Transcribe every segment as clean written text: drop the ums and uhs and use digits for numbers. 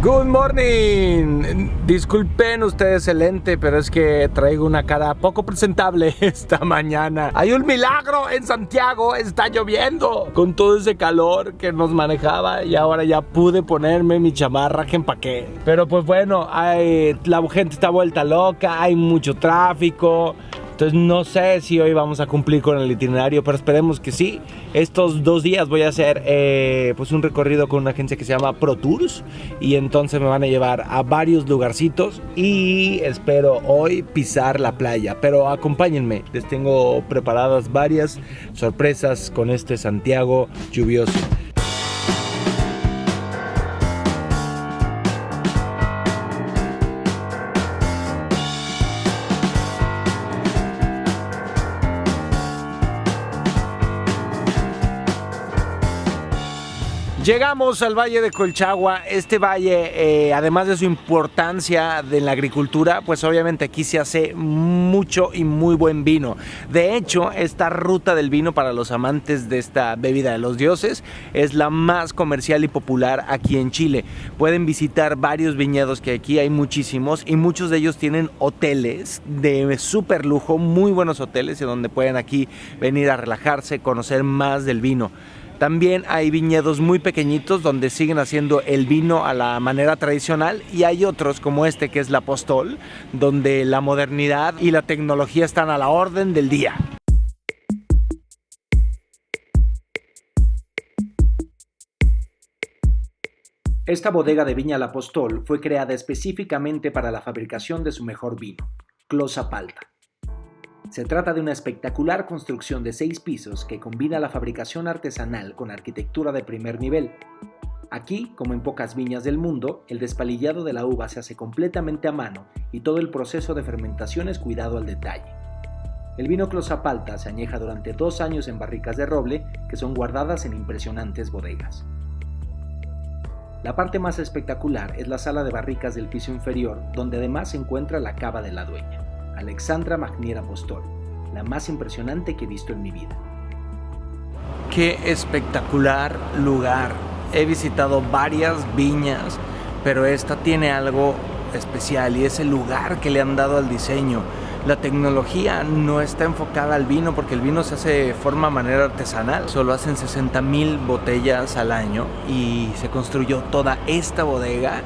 Good morning. Disculpen ustedes el lente, pero es que traigo una cara poco presentable esta mañana. Hay un milagro en Santiago, está lloviendo. Con todo ese calor que nos manejaba y ahora ya pude ponerme mi chamarra que empaqué. Pero pues bueno, la gente está vuelta loca, hay mucho tráfico. Entonces no sé si hoy vamos a cumplir con el itinerario, pero esperemos que sí. Estos 2 días voy a hacer pues un recorrido con una agencia que se llama Pro Tours. Y entonces me van a llevar a varios lugarcitos y espero hoy pisar la playa. Pero acompáñenme, les tengo preparadas varias sorpresas con este Santiago lluvioso. Llegamos al Valle de Colchagua. Este valle, además de su importancia en la agricultura, pues obviamente aquí se hace mucho y muy buen vino. De hecho, esta ruta del vino para los amantes de esta bebida de los dioses es la más comercial y popular aquí en Chile. Pueden visitar varios viñedos que aquí hay muchísimos y muchos de ellos tienen hoteles de súper lujo, muy buenos hoteles en donde pueden aquí venir a relajarse, conocer más del vino. También hay viñedos muy pequeñitos donde siguen haciendo el vino a la manera tradicional y hay otros como este que es La Apostol, donde la modernidad y la tecnología están a la orden del día. Esta bodega de Viña La Apostol fue creada específicamente para la fabricación de su mejor vino, Closa Palta. Se trata de una espectacular construcción de 6 pisos que combina la fabricación artesanal con arquitectura de primer nivel. Aquí, como en pocas viñas del mundo, el despalillado de la uva se hace completamente a mano y todo el proceso de fermentación es cuidado al detalle. El vino Closa Palta se añeja durante 2 años en barricas de roble que son guardadas en impresionantes bodegas. La parte más espectacular es la sala de barricas del piso inferior, donde además se encuentra la cava de la dueña, Alexandra Magnier Apostol, la más impresionante que he visto en mi vida. ¡Qué espectacular lugar! He visitado varias viñas, pero esta tiene algo especial y es el lugar que le han dado al diseño. La tecnología no está enfocada al vino porque el vino se hace de manera artesanal. Solo hacen 60,000 botellas al año y se construyó toda esta bodega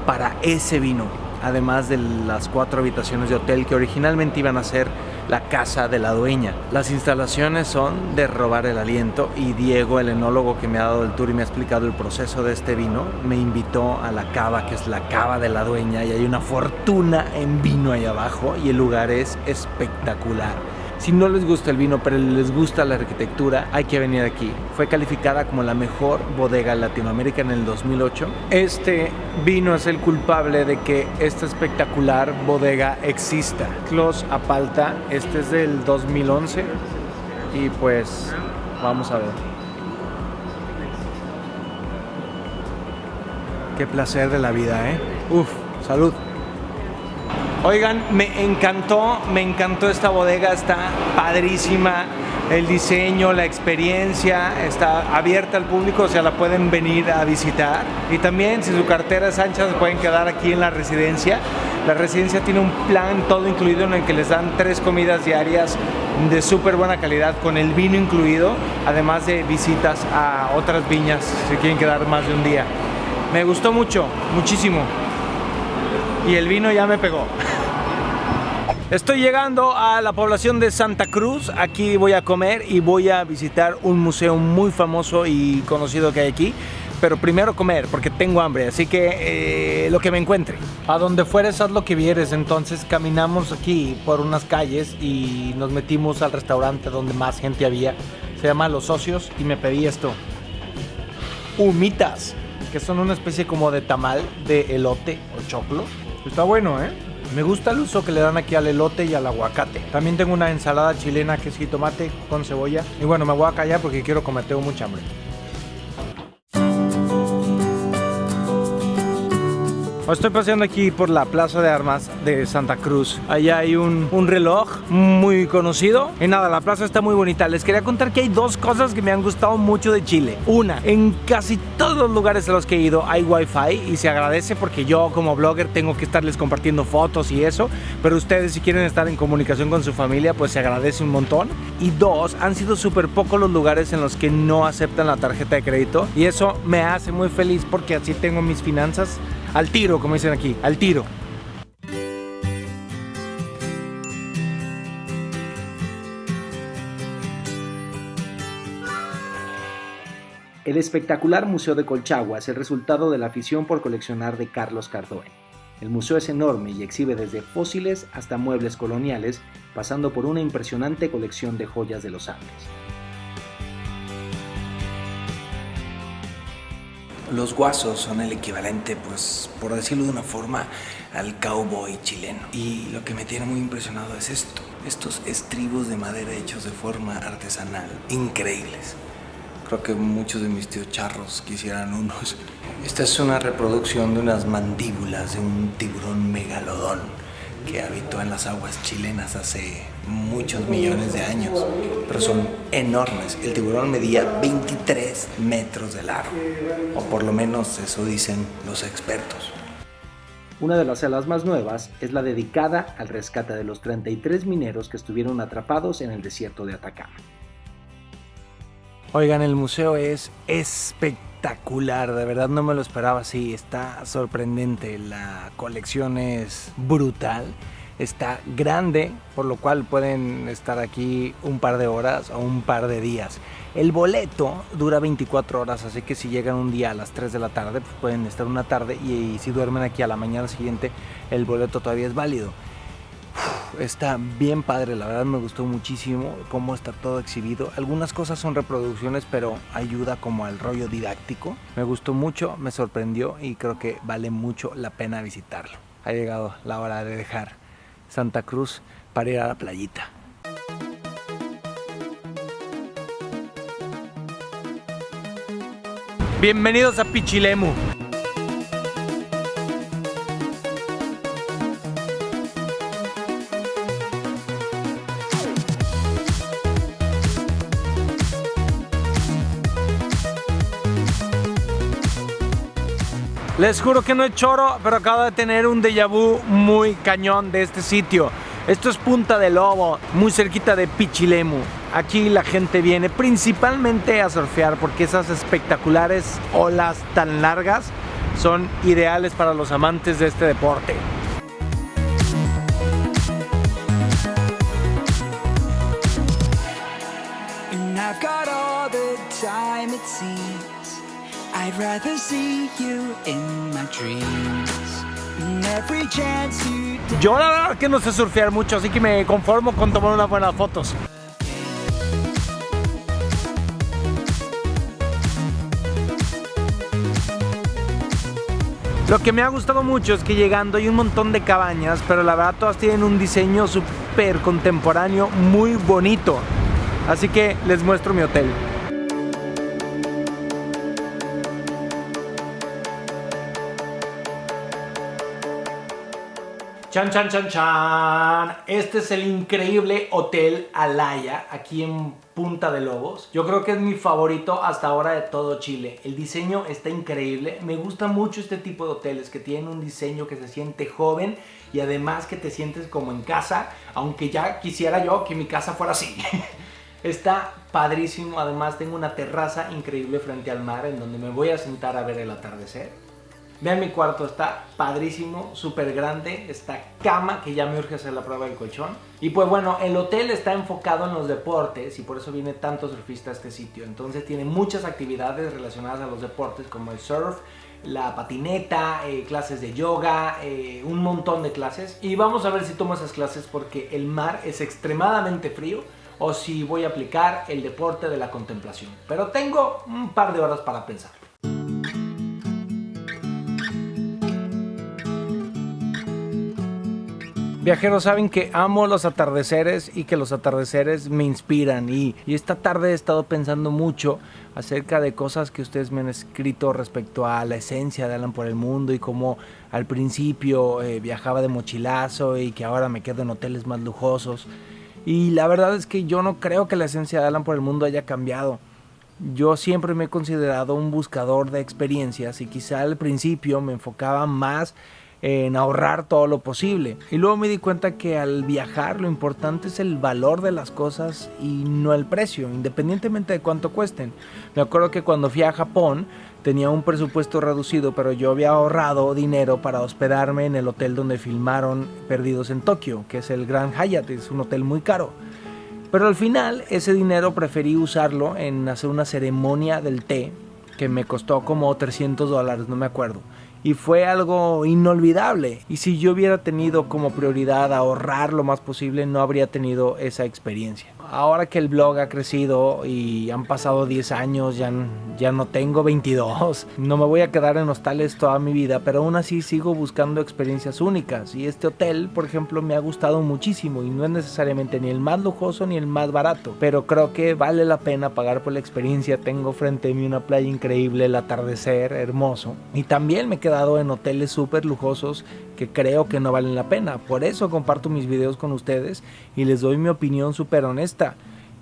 para ese vino. Además de las 4 habitaciones de hotel que originalmente iban a ser la casa de la dueña. Las instalaciones son de robar el aliento y Diego, el enólogo que me ha dado el tour y me ha explicado el proceso de este vino, me invitó a la cava, que es la cava de la dueña, y hay una fortuna en vino ahí abajo y el lugar es espectacular. Si no les gusta el vino, pero les gusta la arquitectura, hay que venir aquí. Fue calificada como la mejor bodega en Latinoamérica en el 2008. Este vino es el culpable de que esta espectacular bodega exista. Closa Palta, este es del 2011 y pues vamos a ver. Qué placer de la vida, ¿eh? Uf, salud. Oigan, me encantó esta bodega, está padrísima, el diseño, la experiencia, está abierta al público, o sea, la pueden venir a visitar. Y también, si su cartera es ancha, se pueden quedar aquí en la residencia. La residencia tiene un plan todo incluido en el que les dan 3 comidas diarias de súper buena calidad, con el vino incluido, además de visitas a otras viñas, si quieren quedar más de un día. Me gustó mucho, muchísimo. Y el vino ya me pegó. Estoy llegando a la población de Santa Cruz. Aquí voy a comer y voy a visitar un museo muy famoso y conocido que hay aquí. Pero primero comer, porque tengo hambre, así que lo que me encuentre. A donde fueres, haz lo que vieres. Entonces caminamos aquí por unas calles y nos metimos al restaurante donde más gente había. Se llama Los Socios y me pedí esto. Humitas, que son una especie como de tamal de elote o choclo. Está bueno, ¿eh? Me gusta el uso que le dan aquí al elote y al aguacate. También tengo una ensalada chilena que es jitomate con cebolla. Y bueno, me voy a callar porque quiero comer, tengo mucha hambre. Estoy paseando aquí por la Plaza de Armas de Santa Cruz. Allá hay un reloj muy conocido. Y nada, la plaza está muy bonita. Les quería contar que hay dos cosas que me han gustado mucho de Chile. Una, en casi todos los lugares a los que he ido hay wifi y se agradece porque yo como blogger tengo que estarles compartiendo fotos y eso. Pero ustedes, si quieren estar en comunicación con su familia, pues se agradece un montón. Y dos, han sido súper pocos los lugares en los que no aceptan la tarjeta de crédito. Y eso me hace muy feliz porque así tengo mis finanzas al tiro, como dicen aquí, al tiro. El espectacular Museo de Colchagua es el resultado de la afición por coleccionar de Carlos Cardoe. El museo es enorme y exhibe desde fósiles hasta muebles coloniales, pasando por una impresionante colección de joyas de los Andes. Los guasos son el equivalente, pues, por decirlo de una forma, al cowboy chileno. Y lo que me tiene muy impresionado es estos estribos de madera hechos de forma artesanal, increíbles. Creo que muchos de mis tíos charros quisieran unos. Esta es una reproducción de unas mandíbulas de un tiburón megalodón que habitó en las aguas chilenas hace muchos millones de años, pero son enormes. El tiburón medía 23 metros de largo, o por lo menos eso dicen los expertos. Una de las salas más nuevas es la dedicada al rescate de los 33 mineros que estuvieron atrapados en el desierto de Atacama. Oigan, el museo es espectacular, de verdad no me lo esperaba así, está sorprendente, la colección es brutal, está grande, por lo cual pueden estar aquí un par de horas o un par de días. El boleto dura 24 horas, así que si llegan un día a las 3 de la tarde, pues pueden estar una tarde y si duermen aquí a la mañana siguiente, el boleto todavía es válido. Está bien padre, la verdad me gustó muchísimo cómo está todo exhibido. Algunas cosas son reproducciones, pero ayuda como al rollo didáctico. Me gustó mucho, me sorprendió y creo que vale mucho la pena visitarlo. Ha llegado la hora de dejar Santa Cruz para ir a la playita. Bienvenidos a Pichilemu. Les juro que no es choro, pero acabo de tener un déjà vu muy cañón de este sitio. Esto es Punta del Lobo, muy cerquita de Pichilemu. Aquí la gente viene principalmente a surfear porque esas espectaculares olas tan largas son ideales para los amantes de este deporte. I'd rather see you in my dreams. Every chance you take. Yo la verdad que no sé surfear mucho, así que me conformo con tomar unas buenas fotos. Lo que me ha gustado mucho es que llegando hay un montón de cabañas, pero la verdad todas tienen un diseño súper contemporáneo, muy bonito. Así que les muestro mi hotel. Chan, chan, chan, chan. Este es el increíble Hotel Alaya, aquí en Punta de Lobos. Yo creo que es mi favorito hasta ahora de todo Chile. El diseño está increíble. Me gusta mucho este tipo de hoteles que tienen un diseño que se siente joven y además que te sientes como en casa, aunque ya quisiera yo que mi casa fuera así. Está padrísimo. Además tengo una terraza increíble frente al mar en donde me voy a sentar a ver el atardecer. Vean mi cuarto, está padrísimo, súper grande, esta cama que ya me urge hacer la prueba del colchón. Y pues bueno, el hotel está enfocado en los deportes y por eso viene tanto surfista a este sitio. Entonces tiene muchas actividades relacionadas a los deportes como el surf, la patineta, clases de yoga, un montón de clases. Y vamos a ver si tomo esas clases porque el mar es extremadamente frío o si voy a aplicar el deporte de la contemplación. Pero tengo un par de horas para pensar. Viajeros, saben que amo los atardeceres y que los atardeceres me inspiran. Y esta tarde he estado pensando mucho acerca de cosas que ustedes me han escrito respecto a la esencia de Alan por el Mundo y cómo al principio viajaba de mochilazo y que ahora me quedo en hoteles más lujosos. Y la verdad es que yo no creo que la esencia de Alan por el Mundo haya cambiado. Yo siempre me he considerado un buscador de experiencias y quizá al principio me enfocaba más en ahorrar todo lo posible. Y luego me di cuenta que al viajar lo importante es el valor de las cosas y no el precio, independientemente de cuánto cuesten. Me acuerdo que cuando fui a Japón tenía un presupuesto reducido, pero yo había ahorrado dinero para hospedarme en el hotel donde filmaron Perdidos en Tokio, que es el Grand Hyatt, es un hotel muy caro. Pero al final ese dinero preferí usarlo en hacer una ceremonia del té que me costó como $300, no me acuerdo. Y fue algo inolvidable. Y si yo hubiera tenido como prioridad ahorrar lo más posible, no habría tenido esa experiencia. Ahora que el blog ha crecido y han pasado 10 años, ya no tengo 22. No me voy a quedar en hostales toda mi vida, pero aún así sigo buscando experiencias únicas. Y este hotel, por ejemplo, me ha gustado muchísimo y no es necesariamente ni el más lujoso ni el más barato. Pero creo que vale la pena pagar por la experiencia. Tengo frente a mí una playa increíble, el atardecer hermoso. Y también me he quedado en hoteles súper lujosos que creo que no valen la pena. Por eso comparto mis videos con ustedes y les doy mi opinión súper honesta.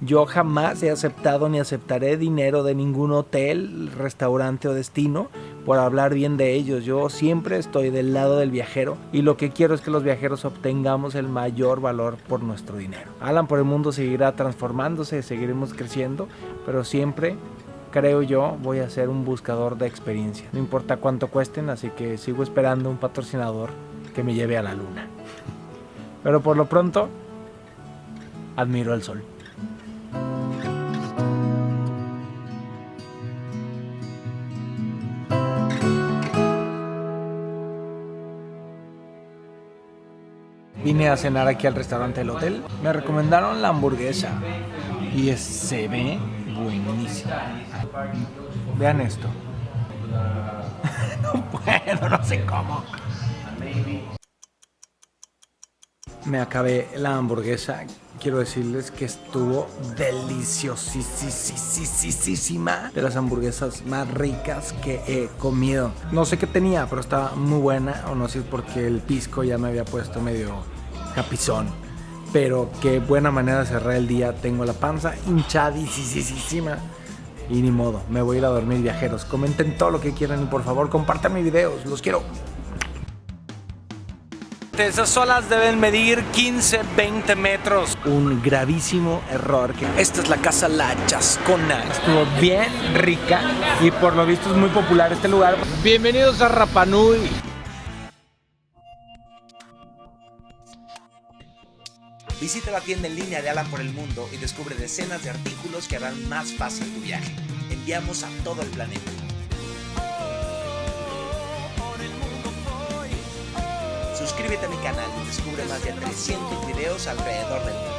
Yo jamás he aceptado ni aceptaré dinero de ningún hotel, restaurante o destino por hablar bien de ellos. Yo siempre estoy del lado del viajero y lo que quiero es que los viajeros obtengamos el mayor valor por nuestro dinero. Alan por el Mundo seguirá transformándose, seguiremos creciendo, pero siempre, creo yo, voy a ser un buscador de experiencia. No importa cuánto cuesten, así que sigo esperando un patrocinador que me lleve a la luna. Pero por lo pronto, admiro el sol. Vine a cenar aquí al restaurante del hotel. Me recomendaron la hamburguesa y se ve buenísima. Vean esto. No puedo, no sé cómo. Me acabé la hamburguesa. Quiero decirles que estuvo deliciosísima. De las hamburguesas más ricas que he comido. No sé qué tenía, pero estaba muy buena. O no sé por qué el pisco ya me había puesto medio capizón. Pero qué buena manera de cerrar el día. Tengo la panza hinchadísima. Y ni modo, me voy a ir a dormir, viajeros. Comenten todo lo que quieran y por favor compartan mis videos. Los quiero. Esas olas deben medir 15-20 metros. Un gravísimo error. Esta es la casa La Chascona. Estuvo bien rica y por lo visto es muy popular este lugar. Bienvenidos a Rapa Nui. Visita la tienda en línea de Alan por el Mundo y descubre decenas de artículos que harán más fácil tu viaje. Enviamos a todo el planeta. Suscríbete a mi canal y descubre más de 300 videos alrededor del mundo.